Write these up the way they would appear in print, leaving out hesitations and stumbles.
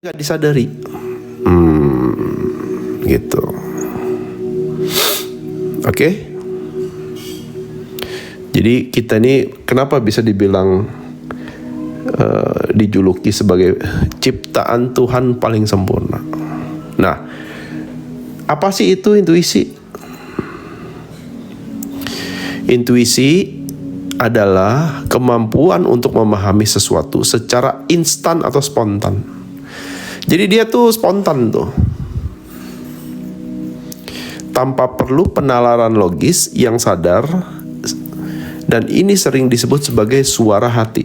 nggak disadari. Gitu. Oke. Jadi kita ini kenapa bisa dibilang dijuluki sebagai ciptaan Tuhan paling sempurna. Nah, apa sih itu intuisi? Intuisi adalah kemampuan untuk memahami sesuatu secara instan atau spontan. Jadi dia tuh spontan tuh, tanpa perlu penalaran logis yang sadar, dan ini sering disebut sebagai suara hati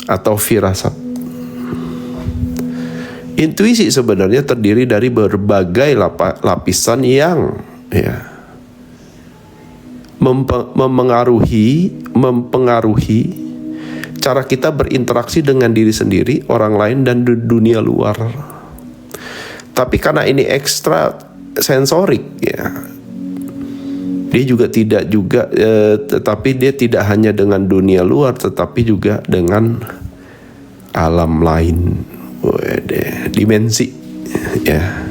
atau firasat. Intuisi sebenarnya terdiri dari berbagai lapisan yang mempengaruhi cara kita berinteraksi dengan diri sendiri, orang lain, dan dunia luar. Tapi karena ini ekstra sensorik, ya, dia juga tetapi dia tidak hanya dengan dunia luar, tetapi juga dengan alam lain, dimensi, ya.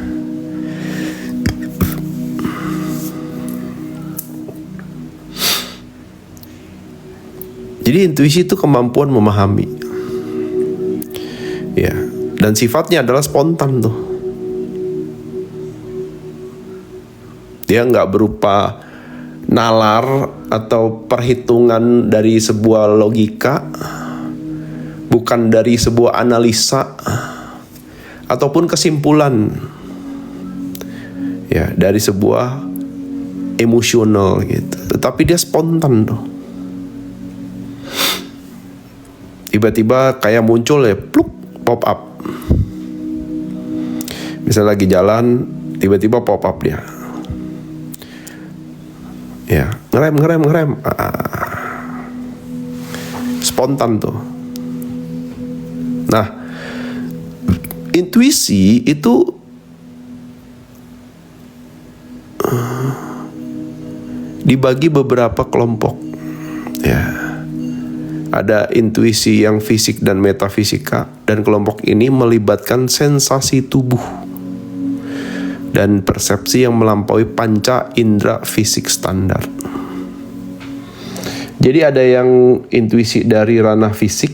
Jadi intuisi itu kemampuan memahami, ya, dan sifatnya adalah spontan tuh. Dia nggak berupa nalar atau perhitungan dari sebuah logika, bukan dari sebuah analisa ataupun kesimpulan, ya, dari sebuah emosional gitu. Tetapi dia spontan tuh. Tiba-tiba kayak muncul, ya, pluk, pop up. Misalnya lagi jalan, tiba-tiba pop up dia. Ya, ngerem. Spontan tuh. Nah, intuisi itu dibagi beberapa kelompok, ya. Ada intuisi yang fisik dan metafisika, dan kelompok ini melibatkan sensasi tubuh dan persepsi yang melampaui panca indera fisik standar. Jadi ada yang intuisi dari ranah fisik,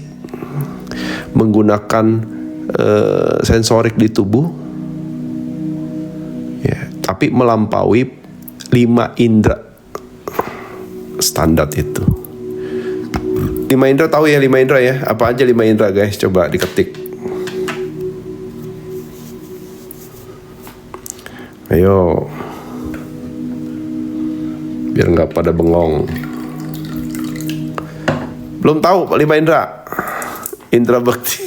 menggunakan sensorik di tubuh, ya, tapi melampaui 5 indera standar itu. 5 indera, tahu ya 5 indera ya? Apa aja 5 indera, guys? Coba diketik. Ayo. Biar nggak pada bengong. Belum tahu 5 indera? Indera bakti.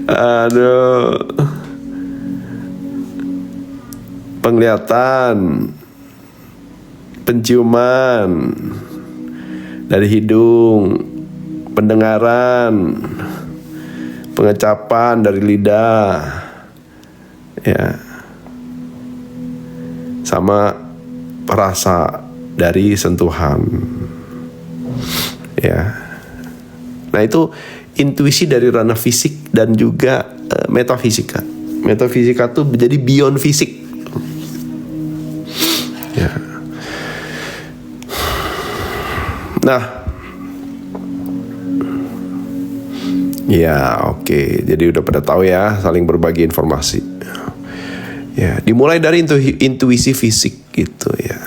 Aduh. Penglihatan, penciuman dari hidung, pendengaran, pengecapan dari lidah, ya, sama rasa dari sentuhan, ya. Nah, itu intuisi dari ranah fisik dan juga metafisika. Metafisika tuh jadi beyond fisik, ya. Nah, ya, oke. Jadi udah pada tahu ya, saling berbagi informasi. Ya, dimulai dari intuisi fisik gitu ya.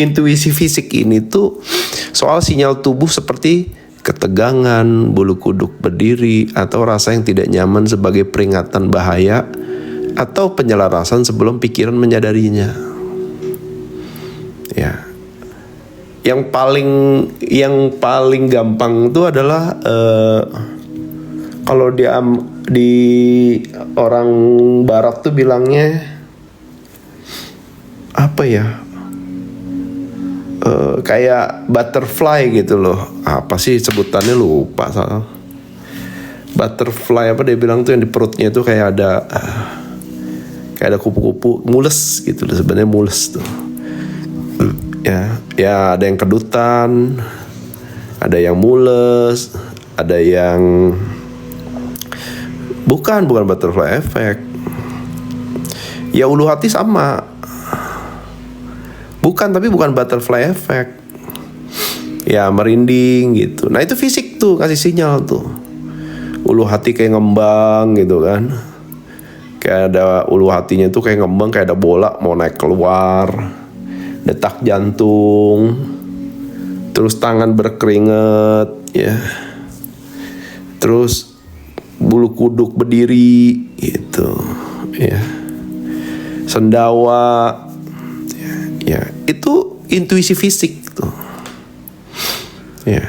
Intuisi fisik ini tuh soal sinyal tubuh seperti ketegangan, bulu kuduk berdiri, atau rasa yang tidak nyaman sebagai peringatan bahaya, atau penyelarasan sebelum pikiran menyadarinya. Ya. Yang paling gampang itu adalah kalau di orang barat tuh bilangnya apa ya? Kayak butterfly gitu loh. Apa sih sebutannya, lupa soal. Butterfly apa dia bilang tuh, yang di perutnya itu kayak ada kupu-kupu, mules gitu loh, sebenarnya mules tuh. Ya ada yang kedutan, Ada yang mules, ada yang bukan butterfly effect. Ya ulu hati sama. Tapi bukan butterfly effect. Ya merinding gitu. Nah itu fisik tuh, kasih sinyal tuh. Ulu hati kayak ngembang gitu kan. Kayak ada ulu hatinya tuh kayak ngembang, kayak ada bola mau naik keluar. Detak jantung. Terus tangan berkeringat ya. Terus bulu kuduk berdiri gitu ya. Sendawa ya, itu intuisi fisik tuh. Ya.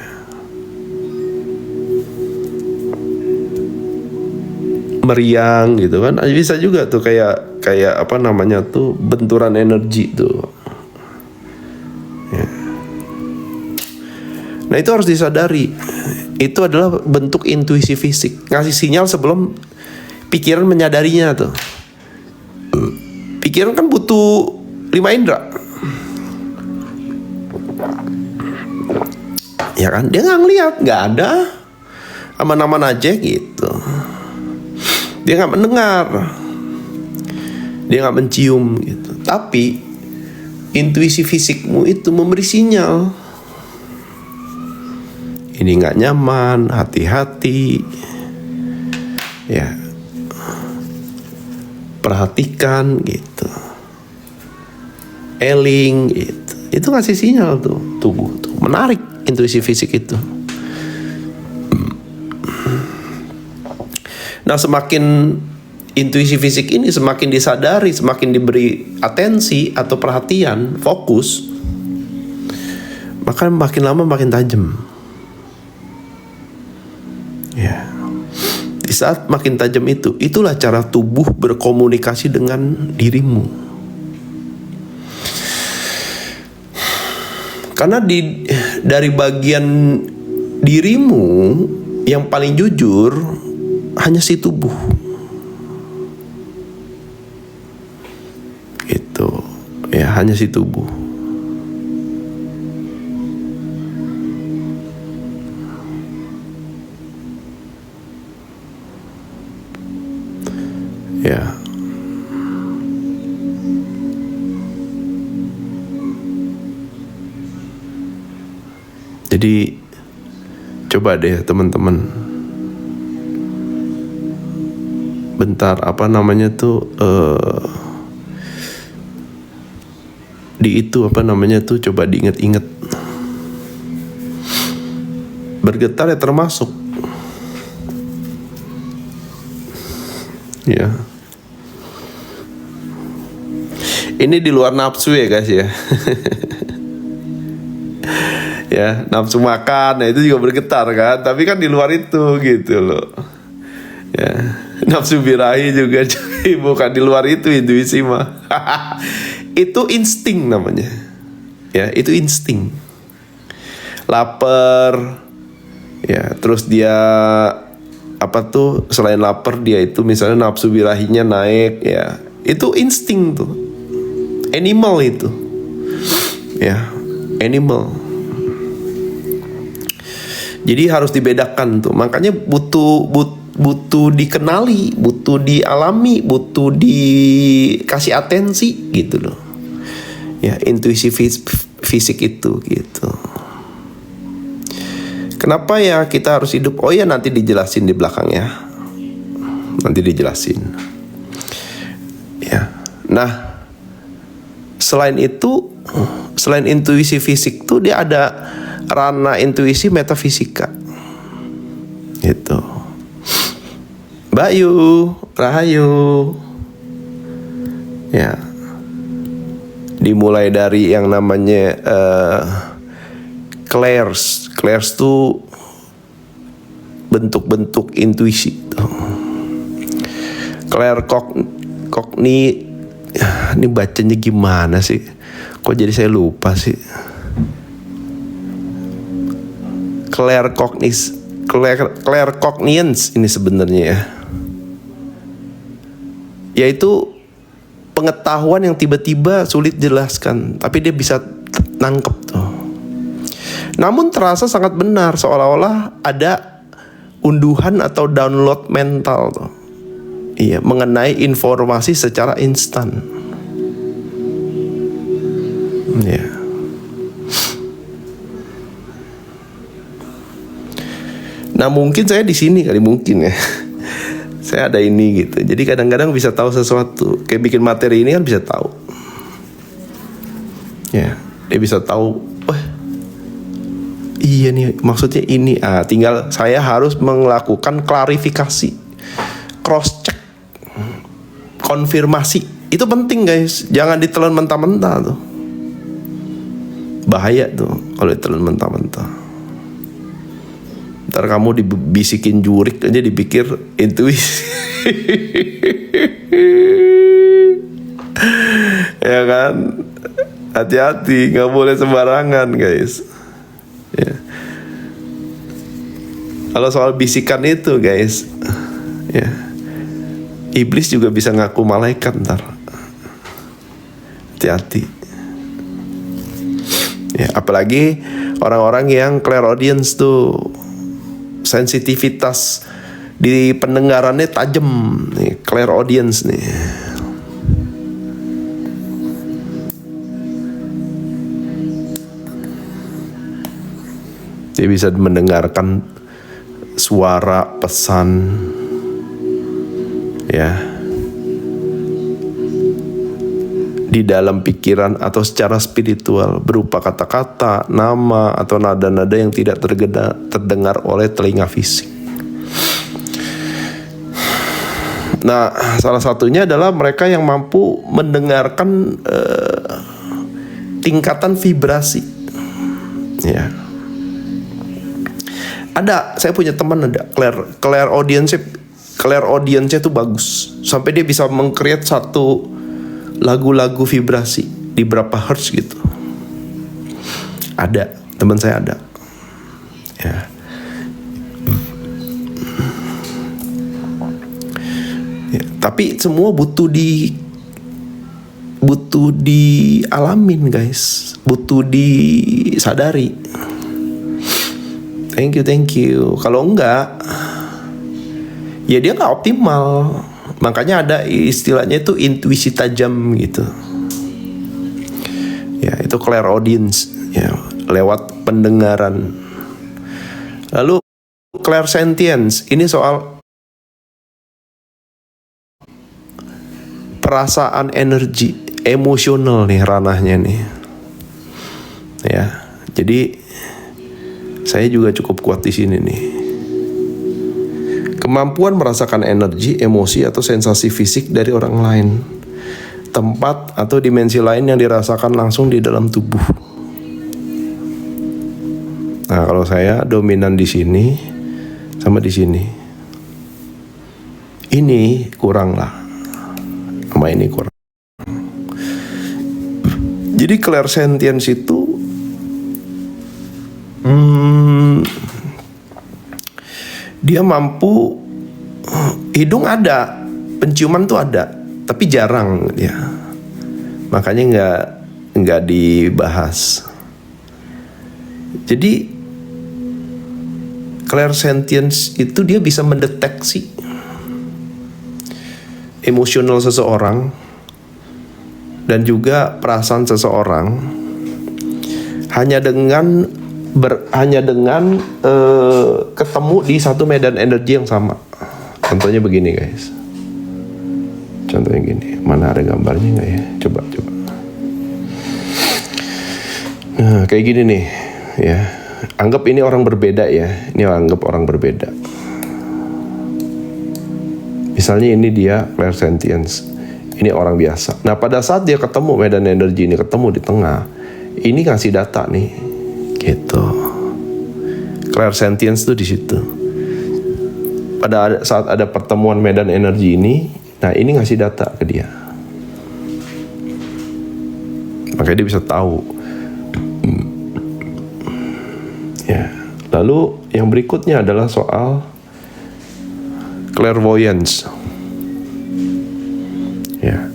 Meriang gitu kan. Bisa juga tuh kayak apa namanya tuh, benturan energi tuh. Ya. Nah itu harus disadari. Itu adalah bentuk intuisi fisik. Ngasih sinyal sebelum pikiran menyadarinya tuh. Pikiran kan butuh 5 indera. Ya kan, dia nggak ngeliat, nggak ada, aman-aman aja gitu. Dia nggak mendengar, dia nggak mencium gitu. Tapi intuisi fisikmu itu memberi sinyal. Ini nggak nyaman, hati-hati, ya. Perhatikan gitu, eling gitu. Itu ngasih sinyal tuh tubuh tuh, menarik. Intuisi fisik itu. Nah semakin intuisi fisik ini semakin disadari, semakin diberi atensi atau perhatian, fokus, maka makin lama makin tajam. Ya. Di saat makin tajam itu, itulah cara tubuh berkomunikasi dengan dirimu. Karena dari bagian dirimu yang paling jujur hanya si tubuh. Gitu. Ya, hanya si tubuh. Ya. Jadi coba deh teman-teman, bentar apa namanya tuh di itu apa namanya tuh, coba diinget-inget. Bergetar ya termasuk. Ya. Ini di luar nafsu ya guys ya. Ya, nafsu makan, nah itu juga bergetar kan, tapi kan di luar itu gitu loh. Ya, nafsu birahi juga bukan di luar itu, intuisi mah. Itu insting namanya. Ya, itu insting. Lapar. Ya, terus dia apa tuh, selain lapar dia itu misalnya nafsu birahinya naik ya. Itu insting tuh. Animal itu. Ya, animal. Jadi harus dibedakan tuh. Makanya butuh dikenali, butuh dialami, butuh dikasih atensi gitu loh. Ya, intuisi fisik itu gitu. Kenapa ya kita harus hidup? Oh ya, nanti dijelasin di belakang ya. Nanti dijelasin. Ya. Nah, selain itu, selain intuisi fisik tuh dia ada ranah intuisi metafisika gitu. Bayu, Rahayu. Ya. Dimulai dari yang namanya clairs. Clairs tuh bentuk-bentuk intuisi tuh. Clair cogni, ini bacanya gimana sih? Kok jadi saya lupa sih? Claircognience ini sebenarnya ya. Yaitu pengetahuan yang tiba-tiba sulit dijelaskan, tapi dia bisa nangkep tuh. Namun terasa sangat benar, seolah-olah ada unduhan atau download mental tuh. Iya, mengenai informasi secara instan. Iya. Nah mungkin saya di sini kali, mungkin ya. Saya ada ini gitu. Jadi kadang-kadang bisa tahu sesuatu. Kayak bikin materi ini kan bisa tahu. Ya, dia bisa tahu. Wah, iya nih maksudnya ini. Tinggal saya harus melakukan klarifikasi, cross check, konfirmasi. Itu penting guys. Jangan ditelan mentah-mentah tuh. Bahaya tuh kalau ditelan mentah-mentah. Ntar kamu dibisikin jurik aja dipikir intuisi. Ya kan? Hati-hati, gak boleh sembarangan guys. Ya. Kalau soal bisikan itu guys, ya, iblis juga bisa ngaku malaikat ntar. Hati-hati. Ya, apalagi orang-orang yang clairaudience tuh, sensitivitas di pendengarannya tajam nih, clairaudience nih. Dia bisa mendengarkan suara, pesan, ya, di dalam pikiran atau secara spiritual berupa kata-kata, nama, atau nada-nada yang tidak terdengar oleh telinga fisik. Nah, salah satunya adalah mereka yang mampu mendengarkan tingkatan vibrasi. Ya. Ada, saya punya teman ada clairaudience-nya tuh bagus. Sampai dia bisa meng-create satu lagu-lagu vibrasi di berapa hertz gitu. Ada, teman saya ada. Ya. Ya, tapi semua butuh dialamin guys, butuh disadari. Thank you. Kalau enggak, ya dia nggak optimal. Makanya ada istilahnya itu intuisi tajam gitu. Ya, itu clairaudience, ya, lewat pendengaran. Lalu clairsentience, ini soal perasaan, energi, emosional nih ranahnya nih. Ya, jadi saya juga cukup kuat di sini nih. Kemampuan merasakan energi, emosi, atau sensasi fisik dari orang lain, tempat atau dimensi lain yang dirasakan langsung di dalam tubuh. Nah, kalau saya dominan di sini sama di sini. Ini kurang lah, sama ini kurang. Jadi clairsentience itu dia mampu, hidung ada, penciuman tuh ada, tapi jarang ya. Makanya nggak dibahas. Jadi clairsentience itu dia bisa mendeteksi emosional seseorang dan juga perasaan seseorang hanya dengan ketemu di satu medan energi yang sama. Contohnya begini guys. Contohnya gini. Mana ada gambarnya nggak ya? Coba. Nah, kayak gini nih, ya. Anggap ini orang berbeda ya. Ini anggap orang berbeda. Misalnya ini dia clairsentience. Ini orang biasa. Nah, pada saat dia ketemu medan energi ini, ketemu di tengah, ini ngasih data nih. Gitu. Clairsentience tuh di situ. Pada saat ada pertemuan medan energi ini, nah ini ngasih data ke dia. Makanya dia bisa tahu. Ya. Lalu yang berikutnya adalah soal clairvoyance. Ya.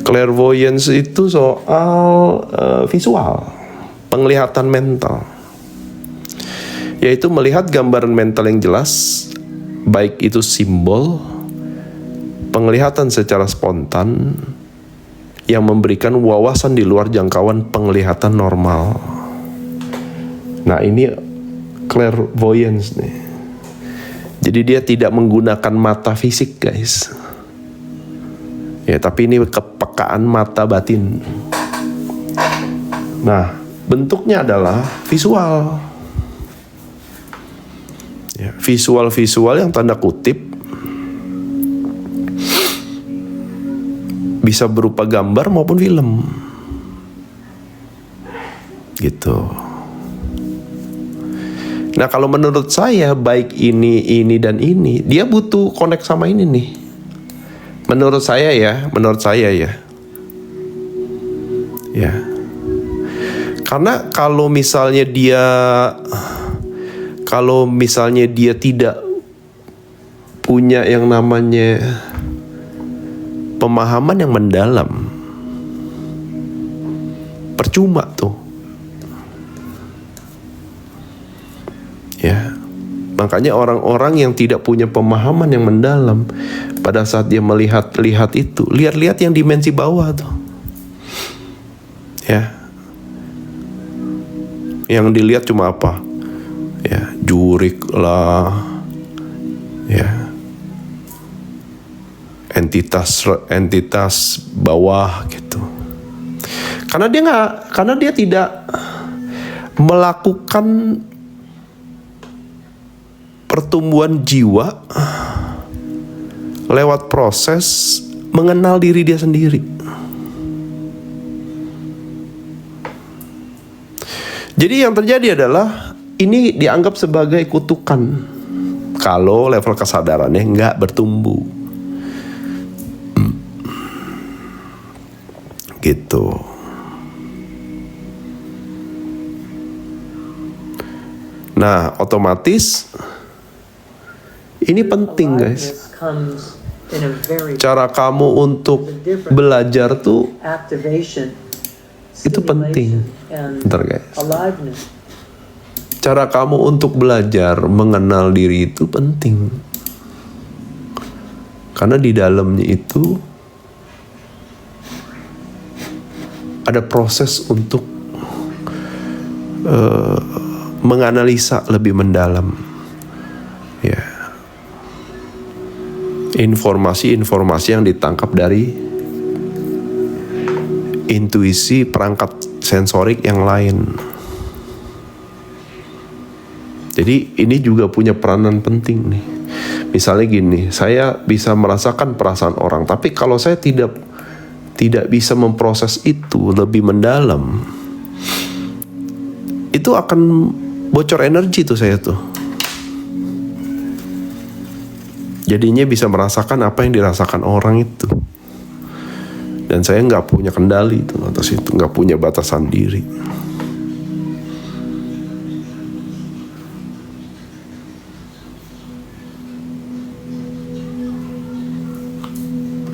Clairvoyance itu soal visual, penglihatan mental. yaitu melihat gambaran mental yang jelas, baik itu simbol, penglihatan secara spontan, yang memberikan wawasan di luar jangkauan penglihatan normal. Nah, ini clairvoyance nih. Jadi dia tidak menggunakan mata fisik, guys. Ya, tapi ini kepekaan mata batin. Nah, bentuknya adalah visual. Ya, visual-visual yang tanda kutip bisa berupa gambar maupun film. Gitu. Nah, kalau menurut saya baik ini, dan ini, dia butuh connect sama ini nih. Menurut saya ya. Ya. Karena kalau misalnya dia tidak punya yang namanya pemahaman yang mendalam, percuma tuh. Ya. Makanya orang-orang yang tidak punya pemahaman yang mendalam, pada saat dia melihat itu, lihat yang dimensi bawah tuh. Ya. Yang dilihat cuma apa? Ya, jurik lah. Ya. Entitas bawah gitu. Karena dia tidak melakukan pertumbuhan jiwa lewat proses mengenal diri dia sendiri. Jadi yang terjadi adalah ini dianggap sebagai kutukan kalau level kesadarannya nggak bertumbuh. Gitu. Nah, otomatis ini penting, guys. Cara kamu untuk belajar tuh itu penting. Bentar, guys. Cara kamu untuk belajar mengenal diri itu penting. Karena di dalamnya itu ada proses untuk menganalisa lebih mendalam, ya, informasi-informasi yang ditangkap dari intuisi perangkat sensorik yang lain. Jadi ini juga punya peranan penting nih. Misalnya gini, saya bisa merasakan perasaan orang, tapi kalau saya tidak bisa memproses itu lebih mendalam, itu akan bocor energi tuh saya tuh. Jadinya bisa merasakan apa yang dirasakan orang itu. Dan saya nggak punya kendali itu atas itu, nggak punya batasan diri.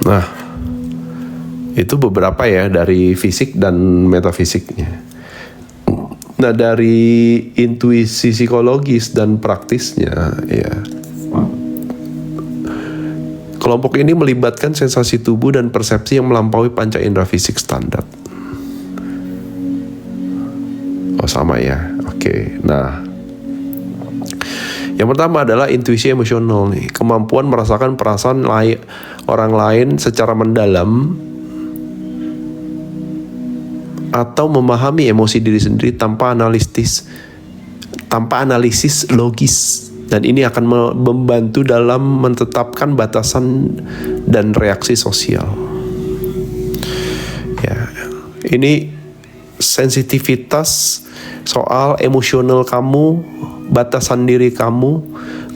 Nah, itu beberapa ya dari fisik dan metafisiknya. Nah, dari intuisi psikologis dan praktisnya, ya, kelompok ini melibatkan sensasi tubuh dan persepsi yang melampaui panca indera fisik standar. Oh, sama ya. Oke. Nah, yang pertama adalah intuisi emosional nih, kemampuan merasakan perasaan orang lain secara mendalam atau memahami emosi diri sendiri tanpa analisis logis, dan ini akan membantu dalam menetapkan batasan dan reaksi sosial. Ya, ini sensitivitas soal emosional kamu, batasan diri kamu,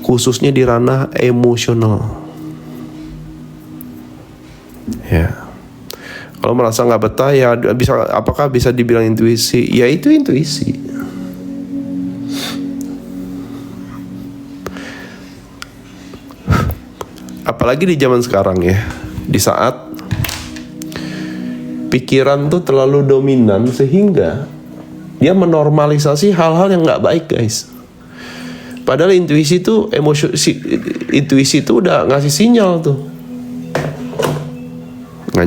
khususnya di ranah emosional. Ya. Kalau merasa nggak betah, ya apakah bisa dibilang intuisi? Ya, itu intuisi. Apalagi di zaman sekarang ya, di saat pikiran tuh terlalu dominan sehingga dia menormalisasi hal-hal yang nggak baik, guys. Padahal intuisi itu intuisi itu udah ngasih sinyal tuh. Nggak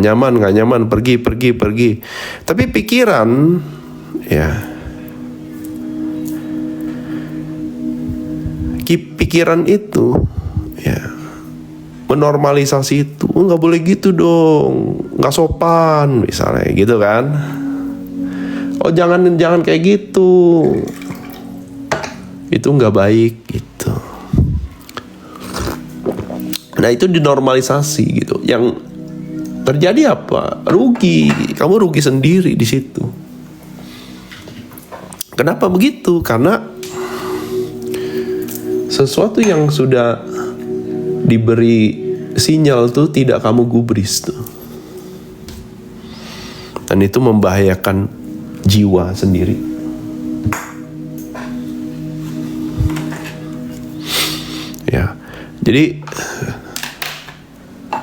nyaman, pergi. Tapi pikiran, ya, pikiran itu, ya, menormalisasi itu. Nggak boleh gitu dong, nggak sopan misalnya gitu kan. Oh jangan kayak gitu, itu nggak baik gitu. Nah itu dinormalisasi gitu. Yang terjadi apa? Rugi, kamu rugi sendiri di situ. Kenapa begitu? Karena sesuatu yang sudah diberi sinyal tuh tidak kamu gubris tuh. Dan itu membahayakan jiwa sendiri. Ya. Jadi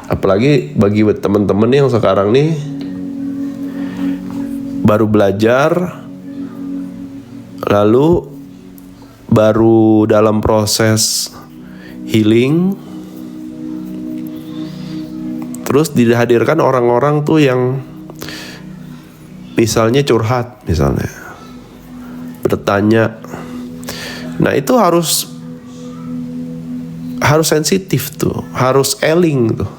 apalagi bagi teman-teman yang sekarang nih baru belajar, lalu baru dalam proses healing, terus dihadirkan orang-orang tuh yang misalnya curhat, misalnya bertanya. Nah itu harus sensitif tuh, harus eling tuh,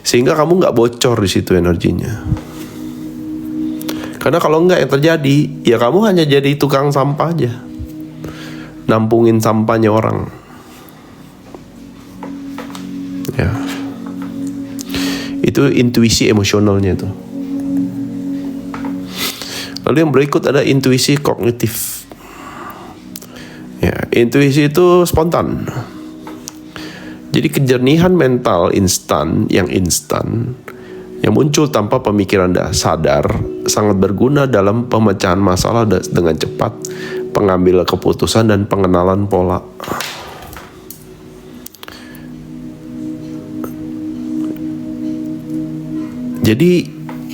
sehingga kamu nggak bocor di situ energinya. Karena kalau nggak, yang terjadi ya kamu hanya jadi tukang sampah aja, nampungin sampahnya orang. Ya, itu intuisi emosionalnya tuh. Lalu yang berikut ada intuisi kognitif. Ya, intuisi itu spontan. Jadi kejernihan mental instan yang muncul tanpa pemikiran sadar sangat berguna dalam pemecahan masalah dengan cepat, pengambilan keputusan dan pengenalan pola. Jadi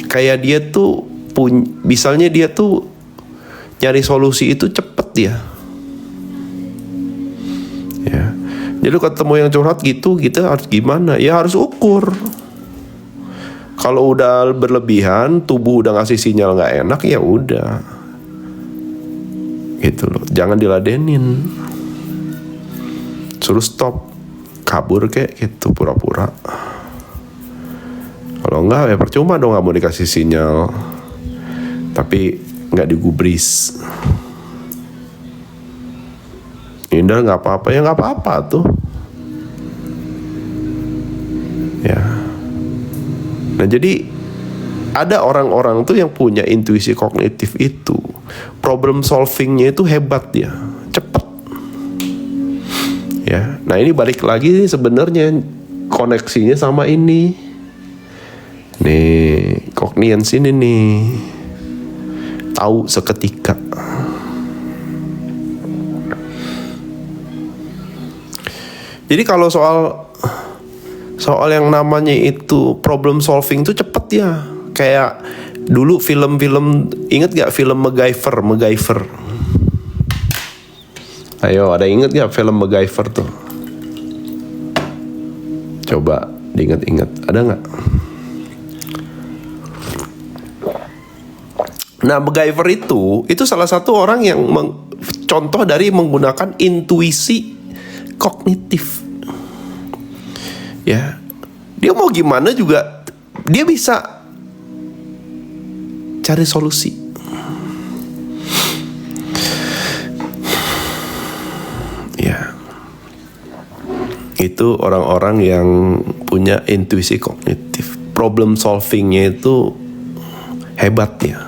kayak dia tuh misalnya dia tuh nyari solusi itu cepet ya. Ya. Jadi ketemu yang curhat gitu, kita harus gimana? Ya harus ukur. Kalau udah berlebihan, tubuh udah ngasih sinyal nggak enak, ya udah. Gitu loh. Jangan diladenin. Suruh stop, kabur kayak gitu pura-pura. Kalau enggak ya percuma dong, nggak mau dikasih sinyal. Tapi nggak digubris. Indah nggak apa-apa, ya nggak apa-apa tuh. Ya. Nah jadi ada orang-orang tuh yang punya intuisi kognitif itu, problem solvingnya itu hebat ya, cepet. Ya. Nah ini balik lagi sebenarnya koneksinya sama ini. Nih, cogniance ini nih, tahu seketika. Jadi kalau soal yang namanya itu problem solving itu cepet ya. Kayak dulu film-film, inget gak film MacGyver? Ayo, ada inget gak film MacGyver tuh? Coba diinget-inget, ada gak? Nah, MacGyver itu salah satu orang yang contoh dari menggunakan intuisi kognitif. Ya, dia mau gimana juga dia bisa cari solusi. Ya, itu orang-orang yang punya intuisi kognitif. Problem solvingnya itu hebat ya.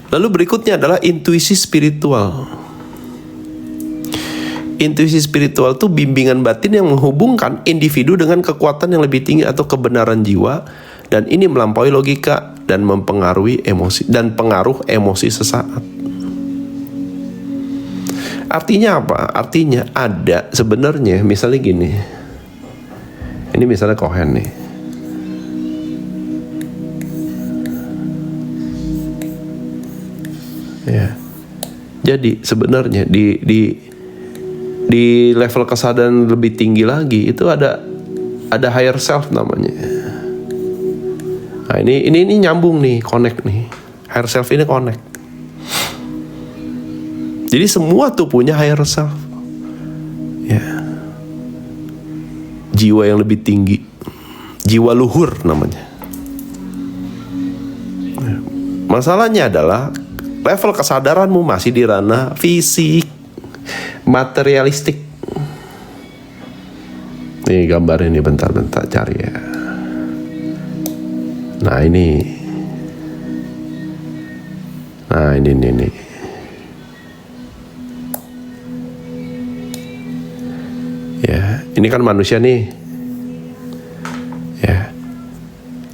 Lalu berikutnya adalah intuisi spiritual. Intuisi spiritual itu bimbingan batin yang menghubungkan individu dengan kekuatan yang lebih tinggi atau kebenaran jiwa, dan ini melampaui logika dan mempengaruhi emosi dan pengaruh emosi sesaat. Artinya apa? Artinya ada sebenarnya, misalnya gini. Ini misalnya Cohen nih. Ya. Jadi sebenarnya di level kesadaran lebih tinggi lagi itu ada higher self namanya. Nah, ini nyambung nih, connect nih. Higher self ini connect. Jadi semua tuh punya higher self. Ya. Jiwa yang lebih tinggi. Jiwa luhur namanya. Masalahnya adalah level kesadaranmu masih di ranah fisik, materialistik. Nih gambar ini bentar cari ya. Nah ini. Ya, ini kan manusia nih. Ya.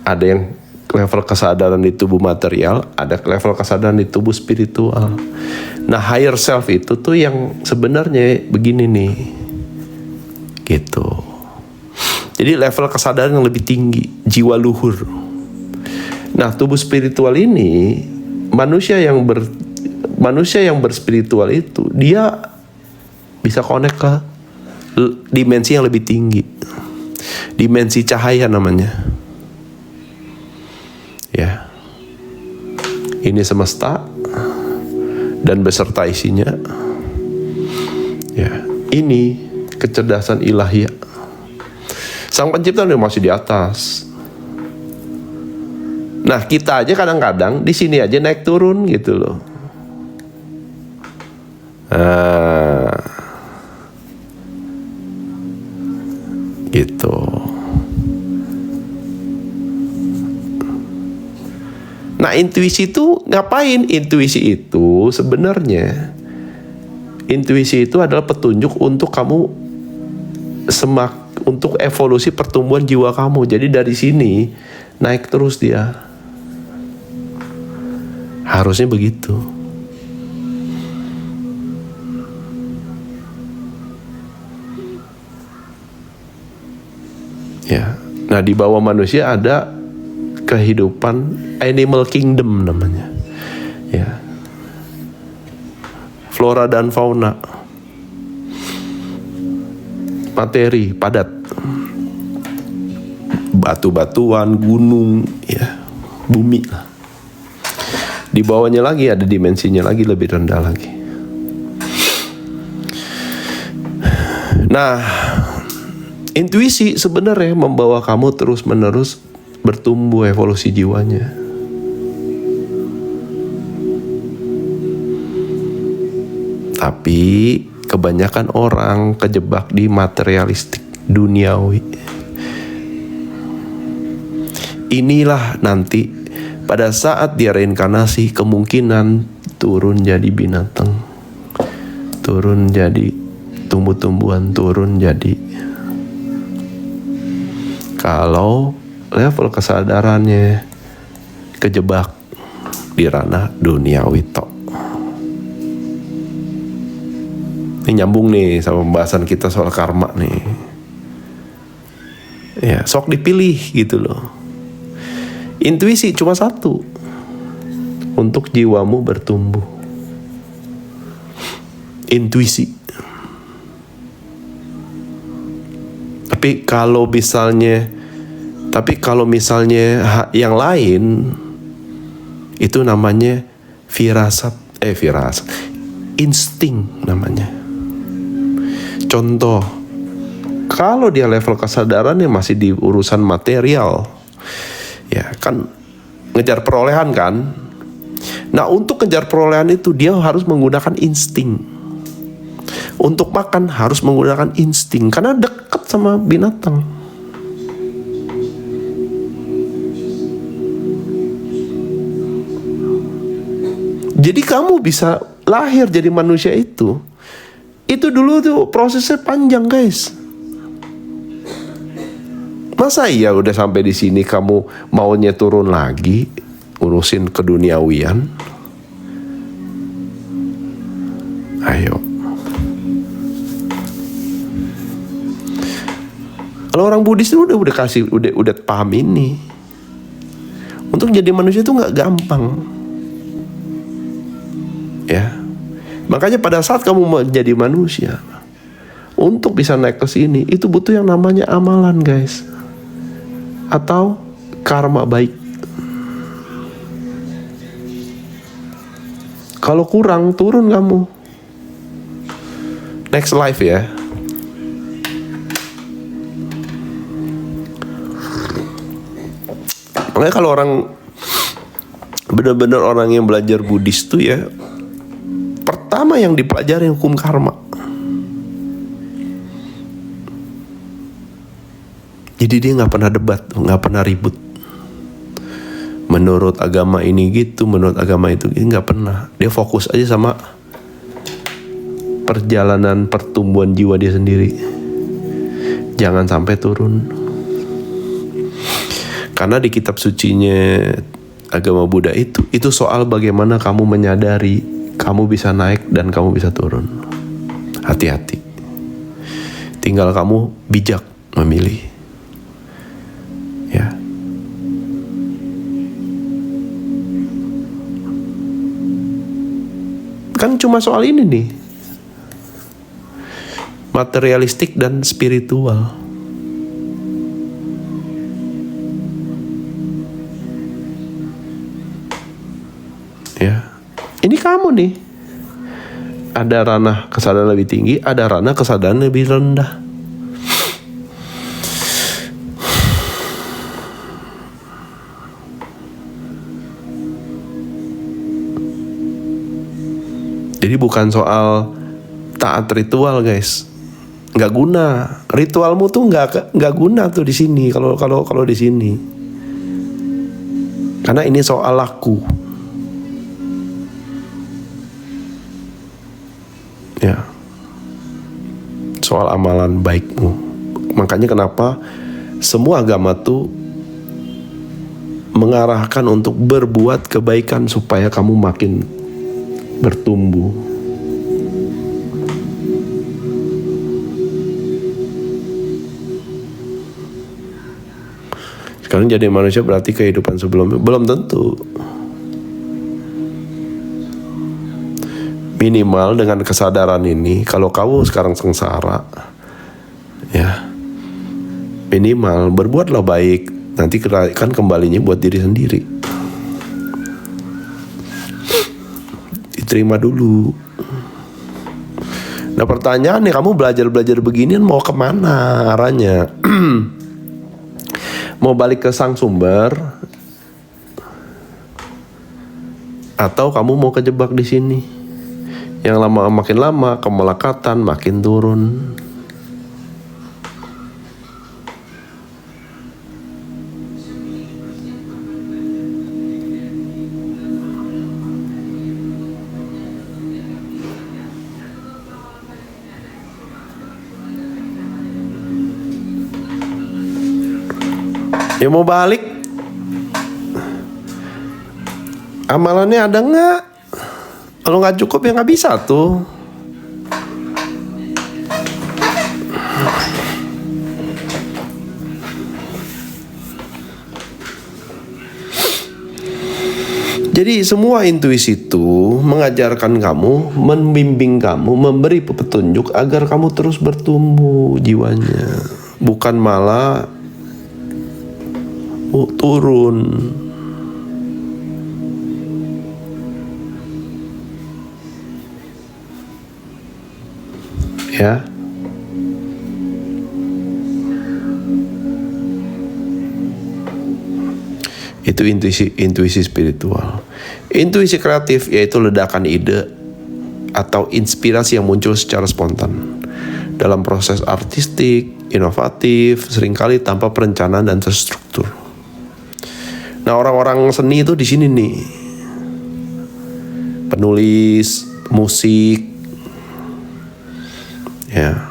Ada yang level kesadaran di tubuh material, ada level kesadaran di tubuh spiritual. Nah, higher self itu tuh yang sebenarnya begini nih. Gitu. Jadi level kesadaran yang lebih tinggi, jiwa luhur. Nah, tubuh spiritual ini manusia yang berspiritual itu dia bisa connect ke dimensi yang lebih tinggi. Dimensi cahaya namanya. Ya, ini semesta dan beserta isinya. Ya, ini kecerdasan ilahiyah. Sang pencipta masih di atas. Nah, kita aja kadang-kadang di sini aja naik turun gitu loh. Gitu. Nah, intuisi itu ngapain? Intuisi itu sebenarnya adalah petunjuk untuk kamu untuk evolusi pertumbuhan jiwa kamu. Jadi dari sini naik terus dia. Harusnya begitu. Ya. Nah, di bawah manusia ada kehidupan animal kingdom namanya. Ya. Flora dan fauna. Materi padat. Batu-batuan, gunung, ya, bumi lah. Di bawahnya lagi ada dimensinya lagi lebih rendah lagi. Nah, intuisi sebenarnya membawa kamu terus-menerus bertumbuh evolusi jiwanya. Tapi kebanyakan orang kejebak di materialistik duniawi. Inilah nanti pada saat dia reinkarnasi kemungkinan turun jadi binatang, turun jadi tumbuh-tumbuhan, turun jadi, kalau level kesadarannya kejebak di ranah duniawi tok. Ini nyambung nih sama pembahasan kita soal karma nih. Ya, sok dipilih gitu loh. Intuisi cuma satu untuk jiwamu bertumbuh. Intuisi. Tapi kalau misalnya yang lain itu namanya firasat, insting namanya. Contoh, kalau dia level kesadarannya masih di urusan material, ya kan ngejar perolehan kan. Nah, untuk ngejar perolehan itu dia harus menggunakan insting. Untuk makan harus menggunakan insting karena dekat sama binatang. Jadi kamu bisa lahir jadi manusia itu dulu tuh prosesnya panjang, guys. Masa iya udah sampai di sini kamu maunya turun lagi urusin keduniawian? Ayo. Kalau orang Buddhis itu udah paham ini. Untuk jadi manusia itu nggak gampang. Ya. Makanya pada saat kamu menjadi manusia, untuk bisa naik ke sini itu butuh yang namanya amalan, guys, atau karma baik. Kalau kurang, turun kamu. Next life ya. Makanya kalau orang benar-benar orang yang belajar Buddhis tuh ya, pertama yang dipelajari hukum karma. Jadi dia nggak pernah debat, nggak pernah ribut. Menurut agama ini gitu, menurut agama itu nggak pernah. Dia fokus aja sama perjalanan pertumbuhan jiwa dia sendiri. Jangan sampai turun. Karena di kitab sucinya agama Buddha itu soal bagaimana kamu menyadari kamu bisa naik dan kamu bisa turun. Hati-hati. Tinggal kamu bijak memilih. Ya. Kan cuma soal ini nih. Materialistik dan spiritual. Ya. Ini kamu nih. Ada ranah kesadaran lebih tinggi, ada ranah kesadaran lebih rendah. Jadi bukan soal taat ritual, guys. Nggak guna. Ritualmu tuh nggak guna tuh di sini. Kalau di sini. Karena ini soal laku. Ya. Soal amalan baikmu. Makanya kenapa semua agama tuh mengarahkan untuk berbuat kebaikan supaya kamu makin bertumbuh. Sekarang jadi manusia berarti kehidupan sebelumnya belum tentu. Minimal dengan kesadaran ini, kalau kamu sekarang sengsara, ya minimal berbuatlah baik. Nanti kan kembalinya buat diri sendiri. Diterima dulu. Nah pertanyaan nih, kamu belajar beginian mau kemana arahnya? Mau balik ke sang sumber, atau kamu mau kejebak di sini? Yang makin lama kemelekatan makin turun. Ya mau balik, amalannya ada nggak? Kalau nggak cukup ya nggak bisa tuh. Jadi semua intuisi itu mengajarkan kamu, membimbing kamu, memberi petunjuk agar kamu terus bertumbuh jiwanya, bukan malah turun. Ya. Itu intuisi spiritual. Intuisi kreatif yaitu ledakan ide atau inspirasi yang muncul secara spontan dalam proses artistik, inovatif, seringkali tanpa perencanaan dan terstruktur. Nah, orang-orang seni itu di sini nih. Penulis, musik, ya.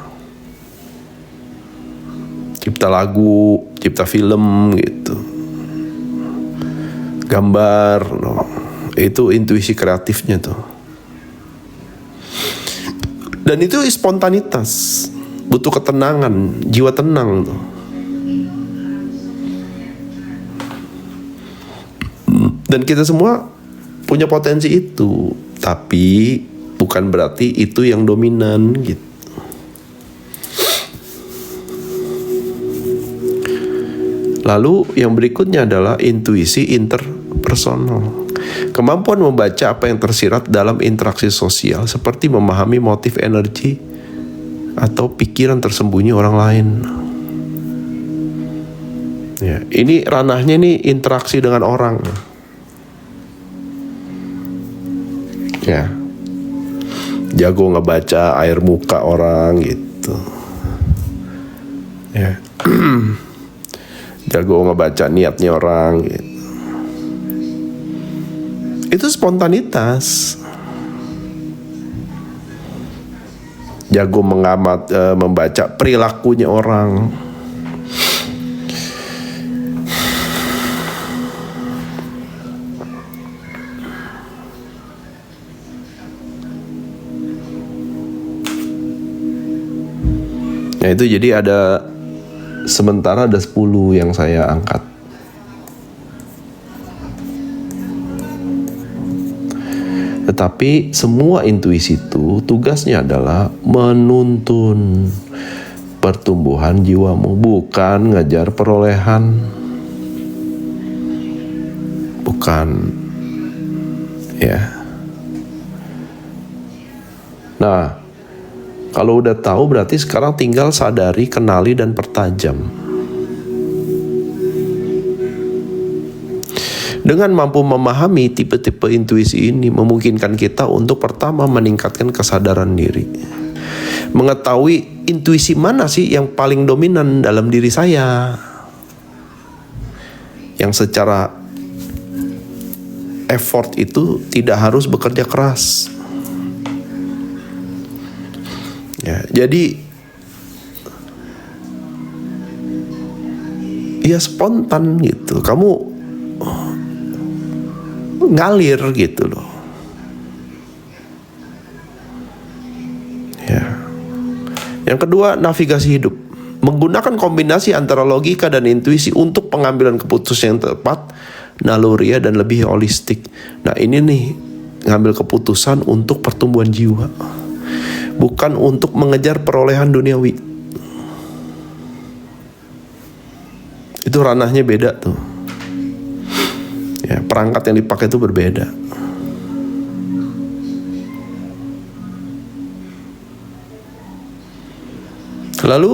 Cipta lagu, cipta film gitu. Gambar, no. Itu intuisi kreatifnya tuh. Dan itu spontanitas, butuh ketenangan, jiwa tenang tuh. Dan kita semua punya potensi itu, tapi bukan berarti itu yang dominan gitu. Lalu yang berikutnya adalah intuisi interpersonal. Kemampuan membaca apa yang tersirat dalam interaksi sosial, seperti memahami motif energi atau pikiran tersembunyi orang lain. Ya, ini ranahnya nih interaksi dengan orang. Ya, jago ngebaca air muka orang gitu. Ya, jago ngebaca niatnya orang gitu. Itu spontanitas. Jago membaca perilakunya orang. Nah itu jadi sementara ada 10 yang saya angkat. Tetapi semua intuisi itu tugasnya adalah menuntun pertumbuhan jiwamu, bukan ngejar perolehan. Bukan. Ya. Nah, kalau udah tahu berarti sekarang tinggal sadari, kenali, dan pertajam. Dengan mampu memahami tipe-tipe intuisi ini memungkinkan kita untuk pertama meningkatkan kesadaran diri. Mengetahui intuisi mana sih yang paling dominan dalam diri saya. Yang secara effort itu tidak harus bekerja keras. Ya, jadi ya spontan gitu. Kamu ngalir gitu loh. Ya. Yang kedua, navigasi hidup. Menggunakan kombinasi antara logika dan intuisi untuk pengambilan keputusan yang tepat, naluriah, dan lebih holistik. Nah ini nih, ngambil keputusan untuk pertumbuhan jiwa, bukan untuk mengejar perolehan duniawi. Itu ranahnya beda tuh. Ya, perangkat yang dipakai itu berbeda. Lalu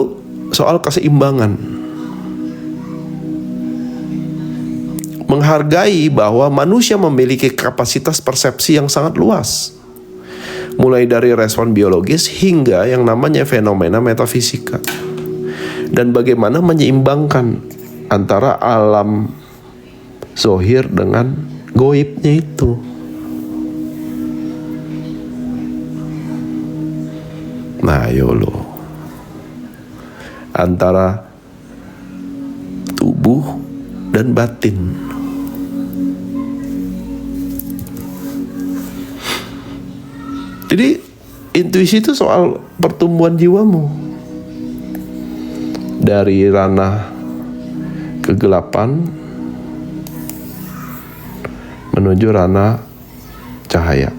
soal keseimbangan. Menghargai bahwa manusia memiliki kapasitas persepsi yang sangat luas. Mulai dari respon biologis hingga yang namanya fenomena metafisika. Dan bagaimana menyeimbangkan antara alam zohir dengan goibnya itu. Nah yolo, antara tubuh dan batin. Jadi intuisi itu soal pertumbuhan jiwamu dari ranah kegelapan menuju ranah cahaya.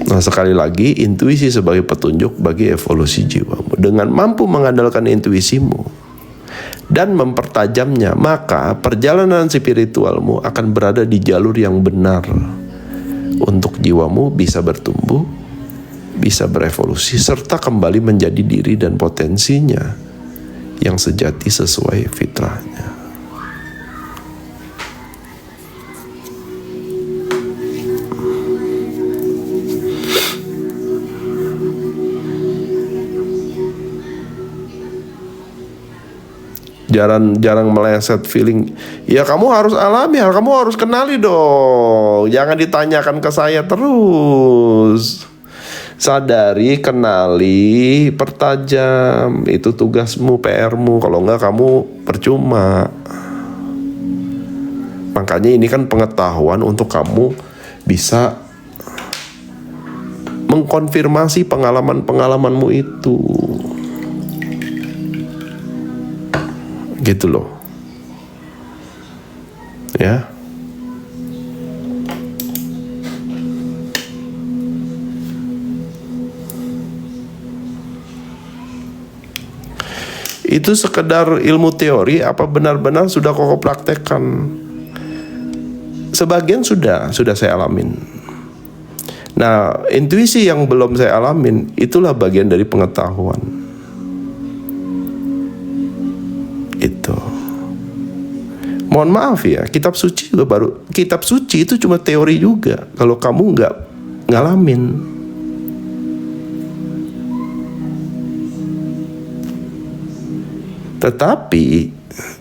Nah sekali lagi, intuisi sebagai petunjuk bagi evolusi jiwamu. Dengan mampu mengandalkan intuisimu dan mempertajamnya, maka perjalanan spiritualmu akan berada di jalur yang benar untuk jiwamu bisa bertumbuh, bisa berevolusi, serta kembali menjadi diri dan potensinya yang sejati sesuai fitrahnya. Jarang meleset feeling. Ya kamu harus alami, kamu harus kenali dong. Jangan ditanyakan ke saya terus. Sadari, kenali, pertajam. Itu tugasmu, PR-mu. Kalau enggak kamu percuma. Makanya ini kan pengetahuan untuk kamu bisa mengkonfirmasi pengalaman-pengalamanmu itu. Gitu loh. Ya. Itu sekedar ilmu teori, apa benar-benar sudah kau praktekkan? Sebagian sudah saya alamin. Nah, intuisi yang belum saya alamin, itulah bagian dari pengetahuan. Itu. Mohon maaf ya, kitab suci itu cuma teori juga. Kalau kamu nggak ngalamin. Tetapi,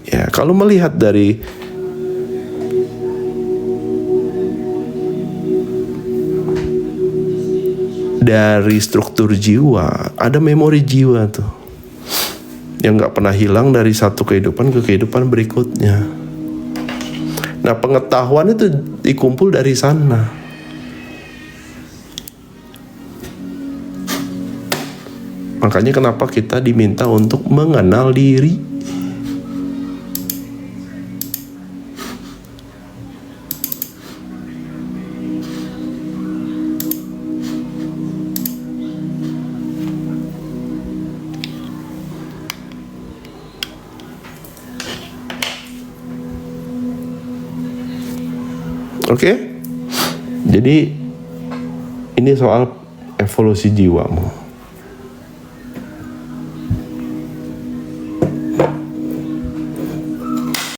ya kalau melihat dari struktur jiwa, ada memori jiwa tuh yang nggak pernah hilang dari satu kehidupan ke kehidupan berikutnya. Nah, pengetahuan itu dikumpul dari sana. Makanya kenapa kita diminta untuk mengenal diri. Oke? Jadi ini soal evolusi jiwamu.